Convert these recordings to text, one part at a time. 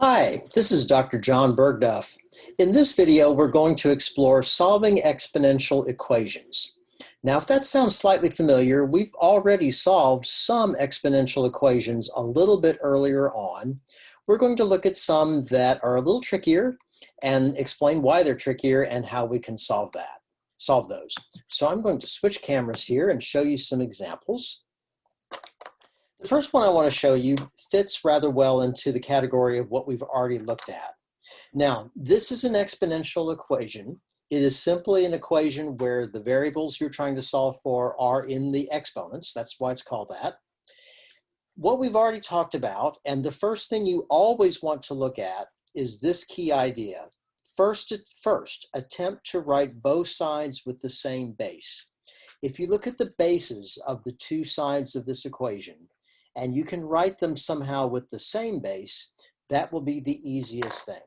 Hi, this is Dr. John Bergduff. In this video, we're going to explore solving exponential equations. Now, if that sounds slightly familiar, we've already solved some exponential equations a little bit earlier on. We're going to look at some that are a little trickier and explain why they're trickier and how we can solve those. So I'm going to switch cameras here and show you some examples. The first one I want to show you fits rather well into the category of what we've already looked at. Now, this is an exponential equation. It is simply an equation where the variables you're trying to solve for are in the exponents. That's why it's called that. What we've already talked about, and the first thing you always want to look at is this key idea. First, attempt to write both sides with the same base. If you look at the bases of the two sides of this equation, and you can write them somehow with the same base, that will be the easiest thing.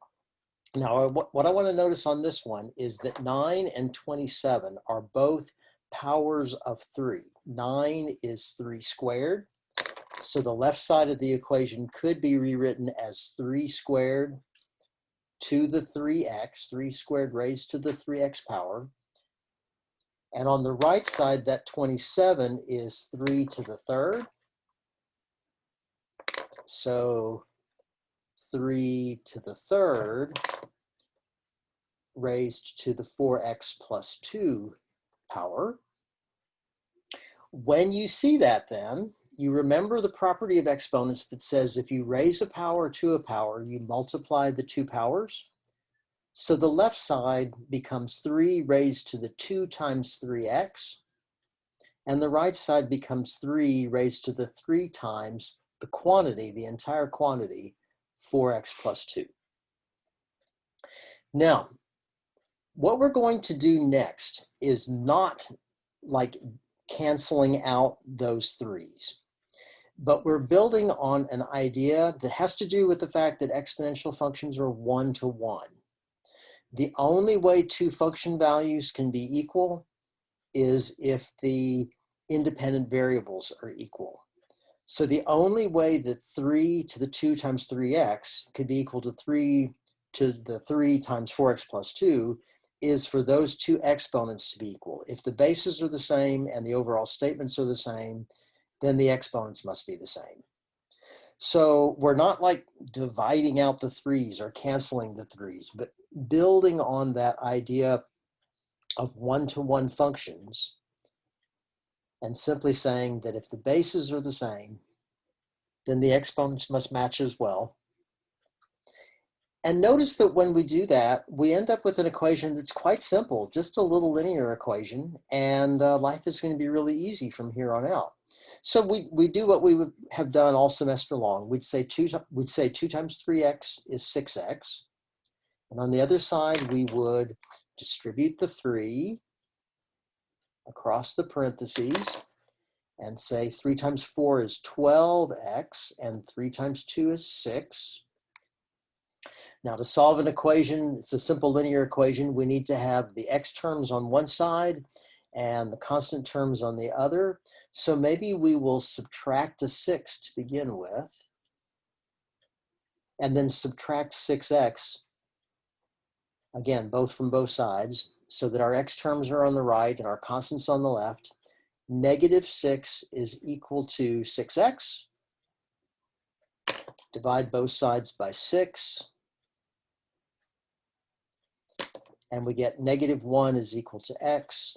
Now, what I want to notice on this one is that 9 and 27 are both powers of 3. 9 is 3 squared, so the left side of the equation could be rewritten as 3 squared to the 3x, 3 squared raised to the 3x power. And on the right side, that 27 is 3 to the third. So 3 to the third raised to the 4x plus 2 power. When you see that, then, you remember the property of exponents that says if you raise a power to a power, you multiply the two powers. So the left side becomes 3 raised to the 2 times 3x, and the right side becomes 3 raised to the 3 times the quantity, the entire quantity, 4x plus 2. Now, what we're going to do next is not like canceling out those 3's, but we're building on an idea that has to do with the fact that exponential functions are one-to-one. The only way two function values can be equal is if the independent variables are equal. So the only way that 3 to the 2 times 3x could be equal to 3 to the 3 times 4x plus 2 is for those two exponents to be equal. If the bases are the same and the overall statements are the same, then the exponents must be the same. So we're not like dividing out the 3's or canceling the 3's, but building on that idea of one-to-one functions and simply saying that if the bases are the same, then the exponents must match as well. And notice that when we do that, we end up with an equation that's quite simple, just a little linear equation, and life is going to be really easy from here on out. So we do what we would have done all semester long. We'd say 2 times 3x is 6x. And on the other side, we would distribute the 3 across the parentheses and say 3 times 4 is 12x, and 3 times 2 is 6. Now, to solve an equation, it's a simple linear equation, we need to have the x terms on one side and the constant terms on the other. So maybe we will subtract a 6 to begin with, and then subtract 6x, again, both from both sides, so that our x terms are on the right and our constants on the left. -6 is equal to 6x. Divide both sides by 6. And we get -1 is equal to x.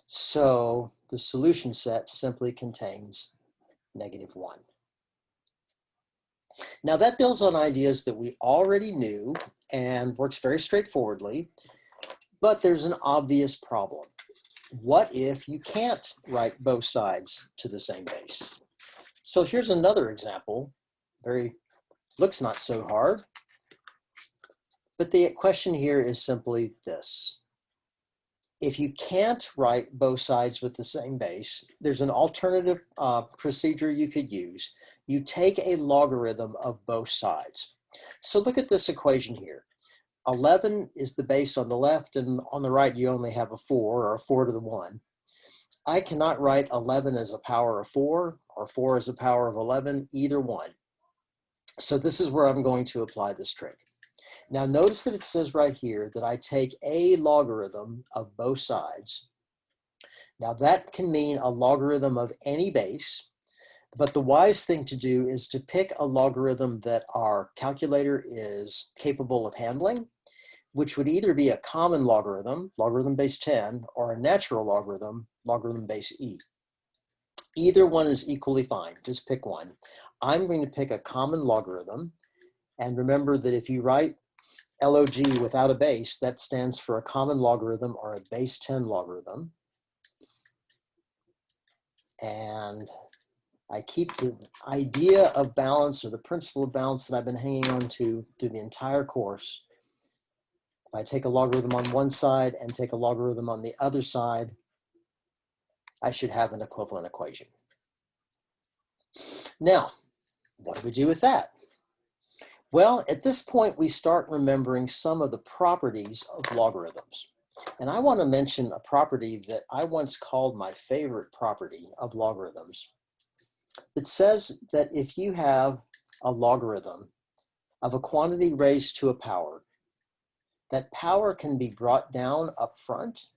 So the solution set simply contains -1. Now that builds on ideas that we already knew and works very straightforwardly, but there's an obvious problem. What if you can't write both sides to the same base? So here's another example. Looks not so hard. But the question here is simply this. If you can't write both sides with the same base, there's an alternative procedure you could use. You take a logarithm of both sides. So look at this equation here. 11 is the base on the left, and on the right you only have a 4, or a 4 to the 1. I cannot write 11 as a power of 4 or 4 as a power of 11, either one. So this is where I'm going to apply this trick. Now notice that it says right here that I take a logarithm of both sides. Now that can mean a logarithm of any base, but the wise thing to do is to pick a logarithm that our calculator is capable of handling, which would either be a common logarithm, logarithm base 10, or a natural logarithm, logarithm base e. Either one is equally fine, just pick one. I'm going to pick a common logarithm, and remember that if you write log without a base, that stands for a common logarithm or a base 10 logarithm. And I keep the idea of balance, or the principle of balance, that I've been hanging on to through the entire course. If I take a logarithm on one side and take a logarithm on the other side, I should have an equivalent equation. Now, what do we do with that? Well, at this point, we start remembering some of the properties of logarithms. And I want to mention a property that I once called my favorite property of logarithms. It says that if you have a logarithm of a quantity raised to a power, that power can be brought down up front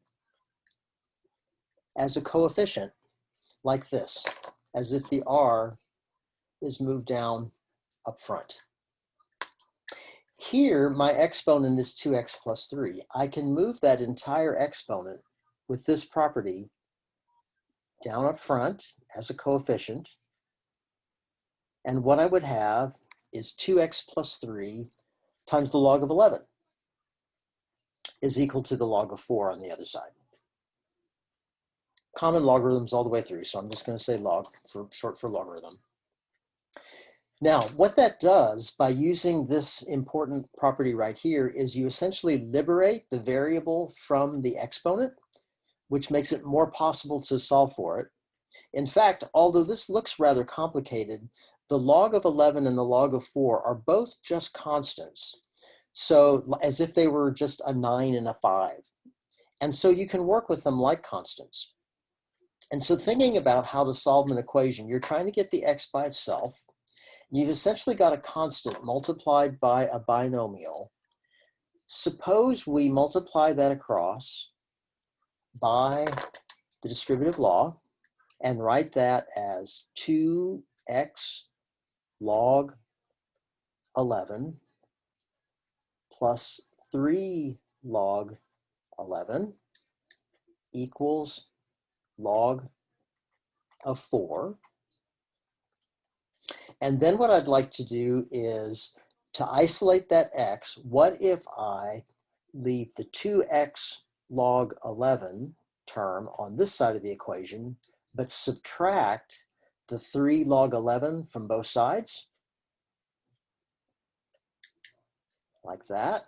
as a coefficient, like this, as if the r is moved down up front. Here, my exponent is 2x plus 3. I can move that entire exponent with this property down up front as a coefficient. And what I would have is 2x plus 3 times the log of 11 is equal to the log of 4 on the other side. Common logarithms all the way through, so I'm just going to say log, for short for logarithm. Now, what that does by using this important property right here is you essentially liberate the variable from the exponent, which makes it more possible to solve for it. In fact, although this looks rather complicated, the log of 11 and the log of 4 are both just constants. So as if they were just a 9 and a 5. And so you can work with them like constants. And so thinking about how to solve an equation, you're trying to get the x by itself. You've essentially got a constant multiplied by a binomial. Suppose we multiply that across by the distributive law and write that as 2x log 11 plus 3 log 11 equals log of 4. And then what I'd like to do is to isolate that x. What if I leave the 2x log 11 term on this side of the equation, but subtract the 3 log 11 from both sides? Like that.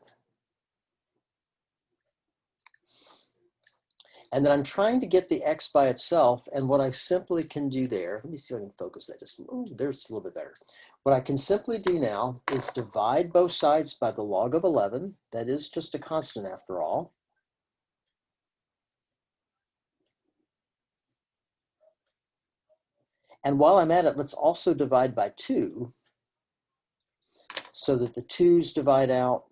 And then I'm trying to get the x by itself, and what I simply can do there, let me see if I can focus that just, oh, there's a little bit better. What I can simply do now is divide both sides by the log of 11. That is just a constant after all. And while I'm at it, let's also divide by 2 so that the 2's divide out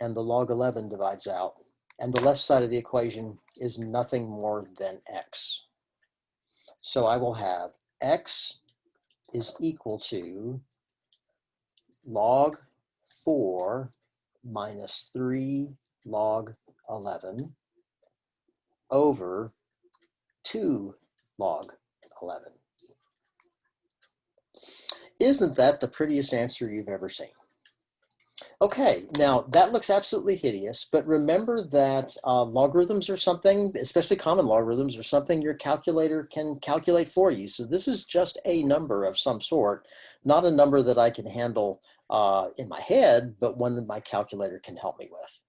and the log 11 divides out. And the left side of the equation is nothing more than x. So I will have x is equal to log 4 minus 3 log 11 over 2 log 11. Isn't that the prettiest answer you've ever seen? Okay, now that looks absolutely hideous, but remember that logarithms are something, especially common logarithms, are something your calculator can calculate for you. So this is just a number of some sort, not a number that I can handle in my head, but one that my calculator can help me with.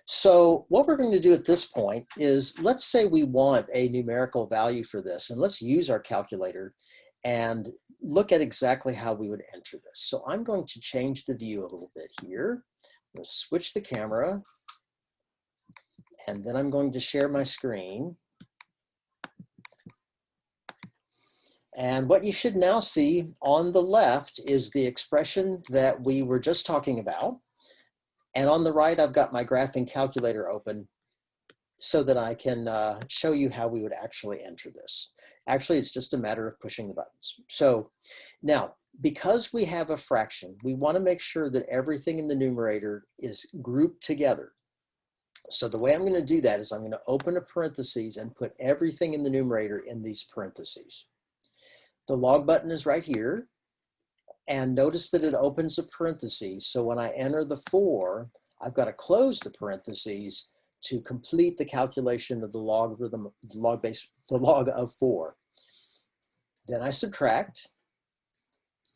So what we're going to do at this point is, let's say we want a numerical value for this, and let's use our calculator and look at exactly how we would enter this. So I'm going to change the view a little bit here. I'm going to switch the camera, and then I'm going to share my screen. And what you should now see on the left is the expression that we were just talking about. And on the right, I've got my graphing calculator open so that I can show you how we would actually enter this. Actually, it's just a matter of pushing the buttons. So now, because we have a fraction, we want to make sure that everything in the numerator is grouped together. So the way I'm going to do that is I'm going to open a parentheses and put everything in the numerator in these parentheses. The log button is right here. And notice that it opens a parenthesis. So when I enter the 4, I've got to close the parentheses to complete the calculation of the logarithm, the log of 4. Then I subtract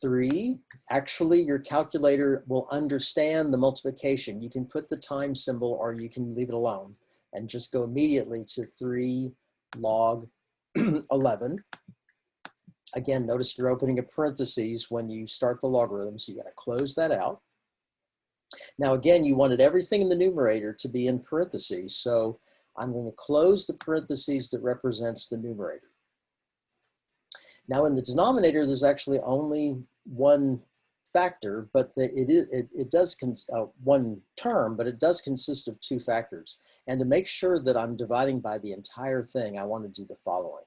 3. Actually, your calculator will understand the multiplication. You can put the time symbol or you can leave it alone and just go immediately to 3 log 11. Again, notice you're opening a parentheses when you start the logarithm, so you got to close that out. Now again, you wanted everything in the numerator to be in parentheses, so I'm going to close the parentheses that represents the numerator. Now in the denominator, there's actually only one factor, but it does one term, but it does consist of 2 factors. And to make sure that I'm dividing by the entire thing, I want to do the following.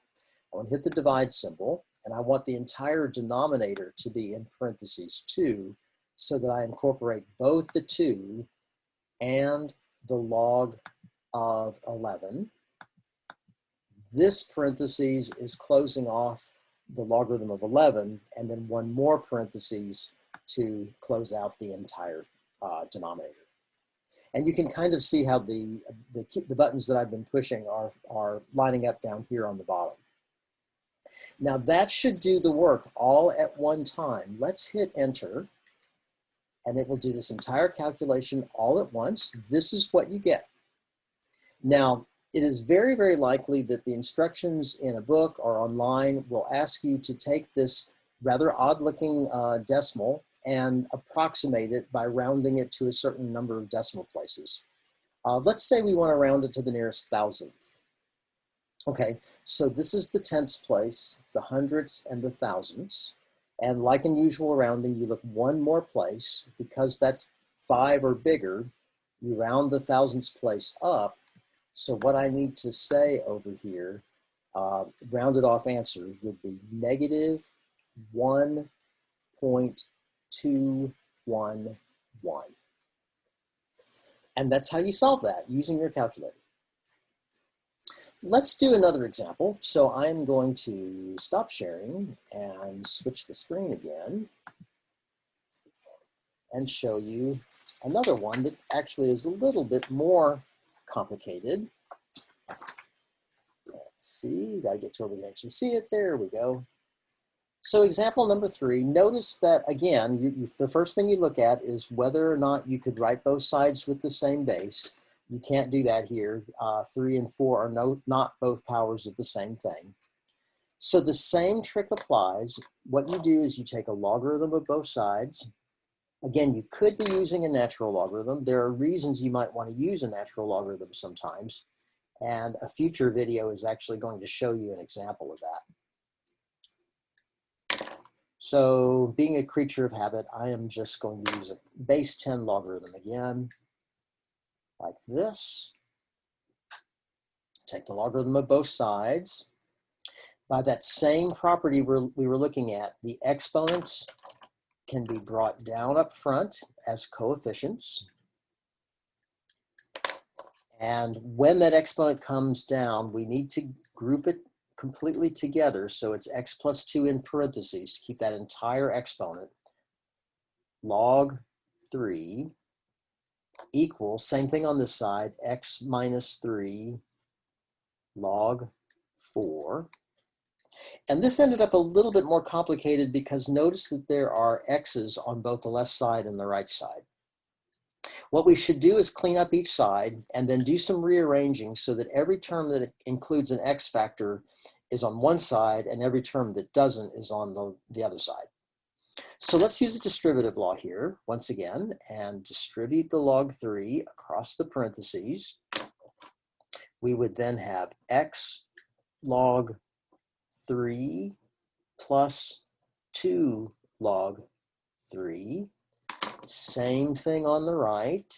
I want to hit the divide symbol, and I want the entire denominator to be in parentheses 2, so that I incorporate both the 2 and the log of 11. This parentheses is closing off the logarithm of 11, and then one more parentheses to close out the entire denominator. And you can kind of see how the buttons that I've been pushing are lining up down here on the bottom. Now that should do the work all at one time. Let's hit enter, and it will do this entire calculation all at once. This is what you get. Now, it is very, very likely that the instructions in a book or online will ask you to take this rather odd-looking decimal and approximate it by rounding it to a certain number of decimal places. Let's say we want to round it to the nearest thousandth. Okay, so this is the tenths place, the hundredths, and the thousandths. And like in usual rounding, you look one more place. Because that's 5 or bigger, you round the thousandths place up. So what I need to say over here, rounded off answer would be negative 1.211. And that's how you solve that using your calculator. Let's do another example. So I'm going to stop sharing and switch the screen again and show you another one that actually is a little bit more complicated. Let's see, gotta get to where we can actually see it. There we go. So example number 3, notice that again, the first thing you look at is whether or not you could write both sides with the same base. You can't do that here. 3 and 4 are not both powers of the same thing. So the same trick applies. What you do is you take a logarithm of both sides. Again, you could be using a natural logarithm. There are reasons you might want to use a natural logarithm sometimes. And a future video is actually going to show you an example of that. So being a creature of habit, I am just going to use a base 10 logarithm again. Like this. Take the logarithm of both sides. By that same property we were looking at, the exponents can be brought down up front as coefficients. And when that exponent comes down, we need to group it completely together. So it's x plus 2 in parentheses to keep that entire exponent. Log 3 equals, same thing on this side, x minus 3 log 4. And this ended up a little bit more complicated because notice that there are x's on both the left side and the right side. What we should do is clean up each side and then do some rearranging so that every term that includes an x factor is on one side and every term that doesn't is on the other side. So let's use a distributive law here once again and distribute the log 3 across the parentheses. We would then have x log 3 plus 2 log 3. Same thing on the right.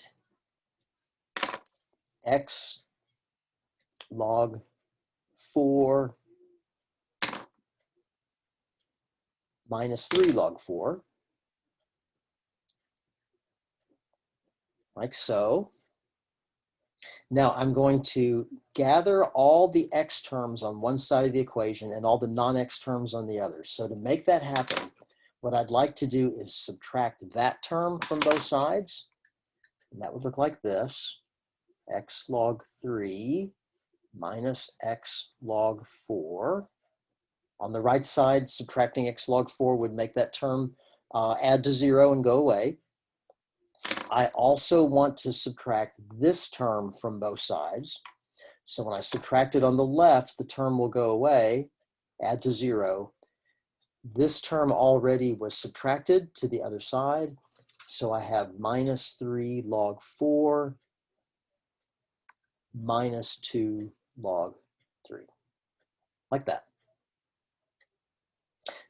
X log 4 minus 3 log 4, like so. Now I'm going to gather all the x terms on one side of the equation and all the non-x terms on the other. So to make that happen, what I'd like to do is subtract that term from both sides. And that would look like this: x log 3 minus x log 4. On the right side, subtracting x log 4 would make that term add to 0 and go away. I also want to subtract this term from both sides. So when I subtract it on the left, the term will go away, add to 0. This term already was subtracted to the other side. So I have minus 3 log 4 minus 2 log 3, like that.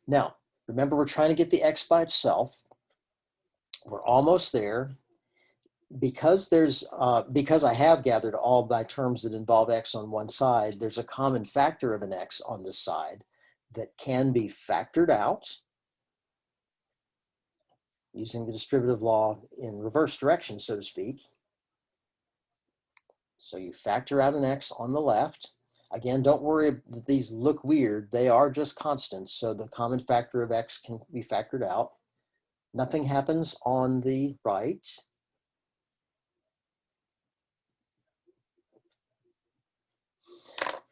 Now, remember, we're trying to get the x by itself. We're almost there. Because I have gathered all my terms that involve x on one side, there's a common factor of an x on this side that can be factored out using the distributive law in reverse direction, so to speak. So you factor out an x on the left. Again, don't worry that these look weird. They are just constants, so the common factor of x can be factored out. Nothing happens on the right.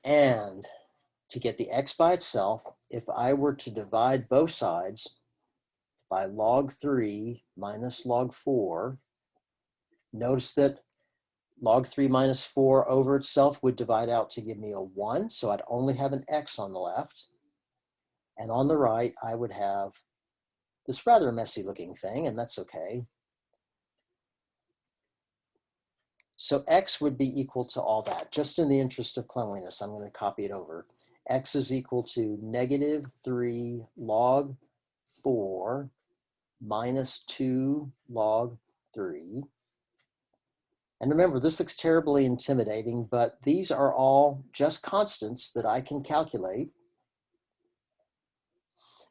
And to get the x by itself, if I were to divide both sides by log 3 minus log 4, notice that log 3 minus 4 over itself would divide out to give me a 1, so I'd only have an x on the left. And on the right, I would have this rather messy looking thing, and that's okay. So x would be equal to all that. Just in the interest of cleanliness, I'm going to copy it over. X is equal to negative 3 log 4 minus 2 log 3. And remember, this looks terribly intimidating, but these are all just constants that I can calculate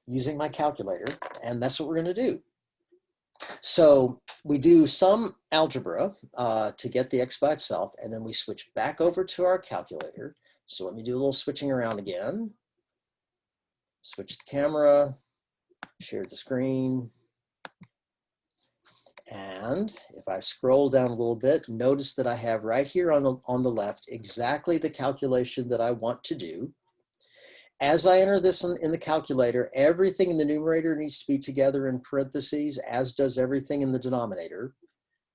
using my calculator, and that's what we're going to do. So we do some algebra to get the x by itself, and then we switch back over to our calculator. So let me do a little switching around again. Switch the camera, share the screen. And if I scroll down a little bit, notice that I have right here on the left exactly the calculation that I want to do. As I enter this in the calculator, everything in the numerator needs to be together in parentheses, as does everything in the denominator.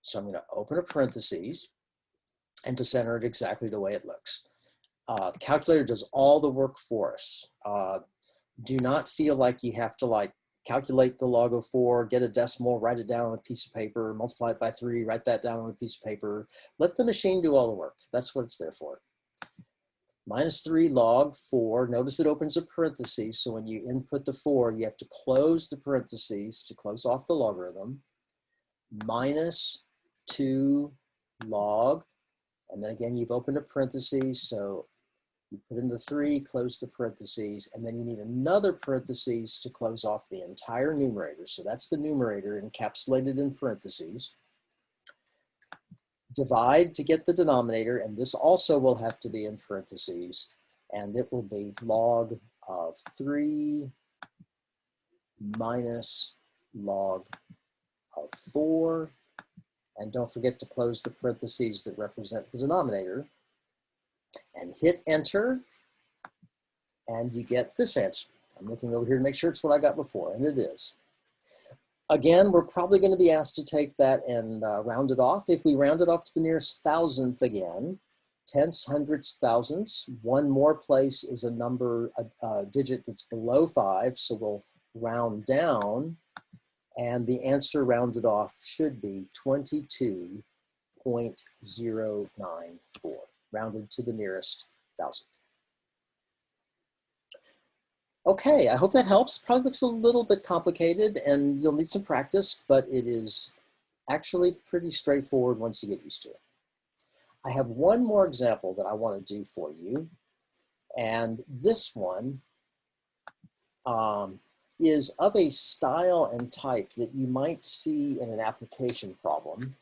So I'm going to open a parentheses and just enter it exactly the way it looks. The calculator does all the work for us. Do not feel like you have to calculate the log of 4, get a decimal, write it down on a piece of paper, multiply it by 3, write that down on a piece of paper. Let the machine do all the work. That's what it's there for. Minus 3 log 4, notice it opens a parenthesis, so when you input the 4, you have to close the parentheses to close off the logarithm. Minus 2 log, and then again you've opened a parenthesis, so you put in the 3, close the parentheses, and then you need another parenthesis to close off the entire numerator. So that's the numerator encapsulated in parentheses. Divide to get the denominator, and this also will have to be in parentheses, and it will be log of 3 minus log of 4, and don't forget to close the parentheses that represent the denominator, and hit enter, and you get this answer. I'm looking over here to make sure it's what I got before, and it is. Again, we're probably going to be asked to take that and round it off. If we round it off to the nearest thousandth again, tenths, hundredths, thousandths, one more place is a number, a digit that's below 5, so we'll round down, and the answer rounded off should be 22.094, rounded to the nearest thousandth. Okay, I hope that helps. Probably looks a little bit complicated and you'll need some practice, but it is actually pretty straightforward once you get used to it. I have one more example that I want to do for you. And this one is of a style and type that you might see in an application problem.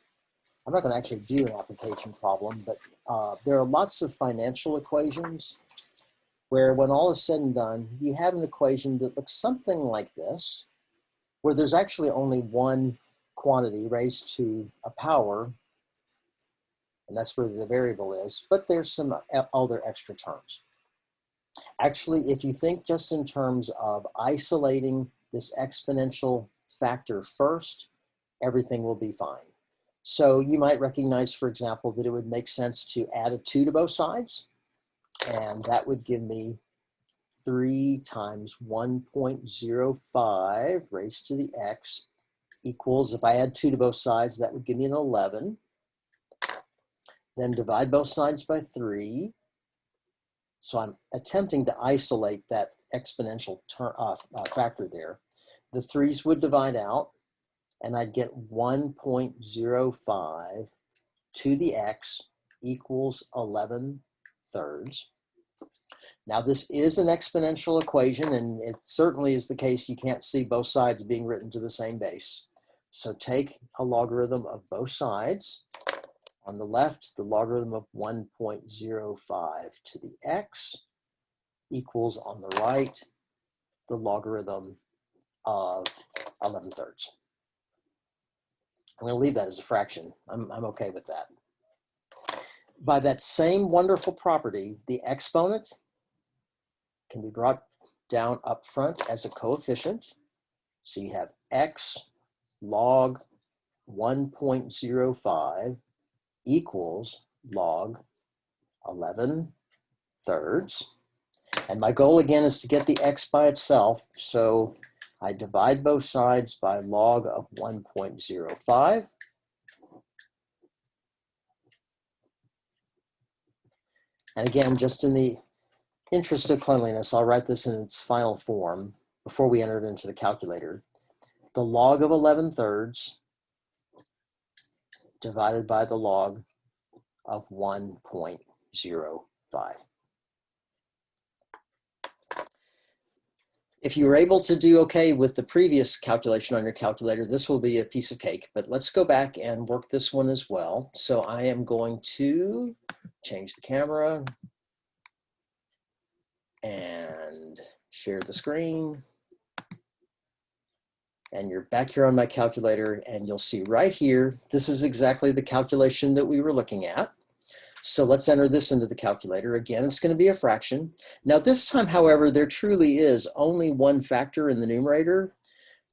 I'm not going to actually do an application problem, but there are lots of financial equations where when all is said and done, you have an equation that looks something like this, where there's actually only one quantity raised to a power, and that's where the variable is, but there's some other extra terms. Actually, if you think just in terms of isolating this exponential factor first, everything will be fine. So you might recognize, for example, that it would make sense to add a 2 to both sides, and that would give me 3 times 1.05 raised to the x equals, if I add 2 to both sides, that would give me an 11. Then divide both sides by 3. So I'm attempting to isolate that exponential factor there. The 3's would divide out, and I'd get 1.05 to the x equals 11 thirds. Now this is an exponential equation, and it certainly is the case you can't see both sides being written to the same base. So take a logarithm of both sides. On the left, the logarithm of 1.05 to the x equals, on the right, the logarithm of 11 thirds. I'm going to leave that as a fraction. I'm okay with that. By that same wonderful property, the exponent can be brought down up front as a coefficient. So you have x log 1.05 equals log 11 thirds. And my goal again is to get the x by itself. So I divide both sides by log of 1.05. And again, just in the interest of cleanliness, I'll write this in its final form before we enter it into the calculator. The log of 11 thirds divided by the log of 1.05. If you were able to do okay with the previous calculation on your calculator, this will be a piece of cake, but let's go back and work this one as well. So I am going to change the camera and share the screen. And you're back here on my calculator, and you'll see right here, this is exactly the calculation that we were looking at. So let's enter this into the calculator. Again, it's going to be a fraction. Now this time, however, there truly is only one factor in the numerator.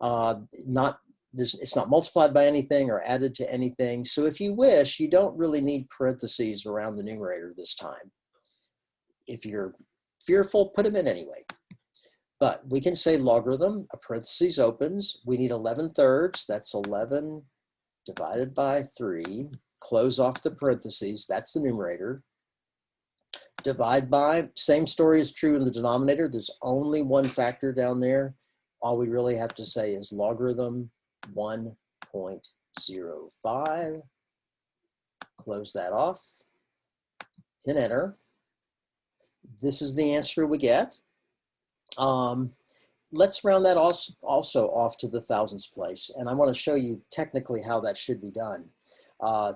It's not multiplied by anything or added to anything. So if you wish, you don't really need parentheses around the numerator this time. If you're fearful, put them in anyway. But we can say logarithm, a parentheses opens. We need 11 thirds. That's 11 divided by 3. Close off the parentheses, that's the numerator. Divide by, same story is true in the denominator. There's only one factor down there. All we really have to say is logarithm 1.05. Close that off, hit enter. This is the answer we get. Let's round that also off to the thousandths place, and I want to show you technically how that should be done.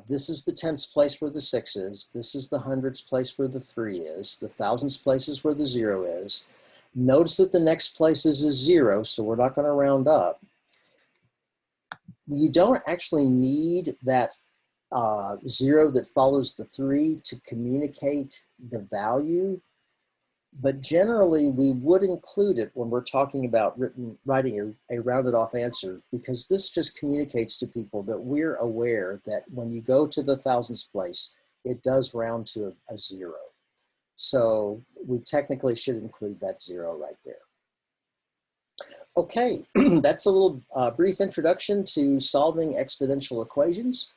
This is the tenths place where the 6 is. This is the hundredths place where the 3 is. The thousandths place is where the 0 is. Notice that the next place is a 0, so we're not going to round up. You don't actually need that 0 that follows the 3 to communicate the value, but generally we would include it when we're talking about writing a rounded off answer, because this just communicates to people that we're aware that when you go to the thousandths place, it does round to a 0. So we technically should include that 0 right there. Okay, that's a little brief introduction to solving exponential equations,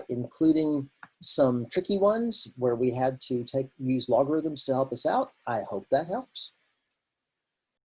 including some tricky ones where we had to use logarithms to help us out. I hope that helps.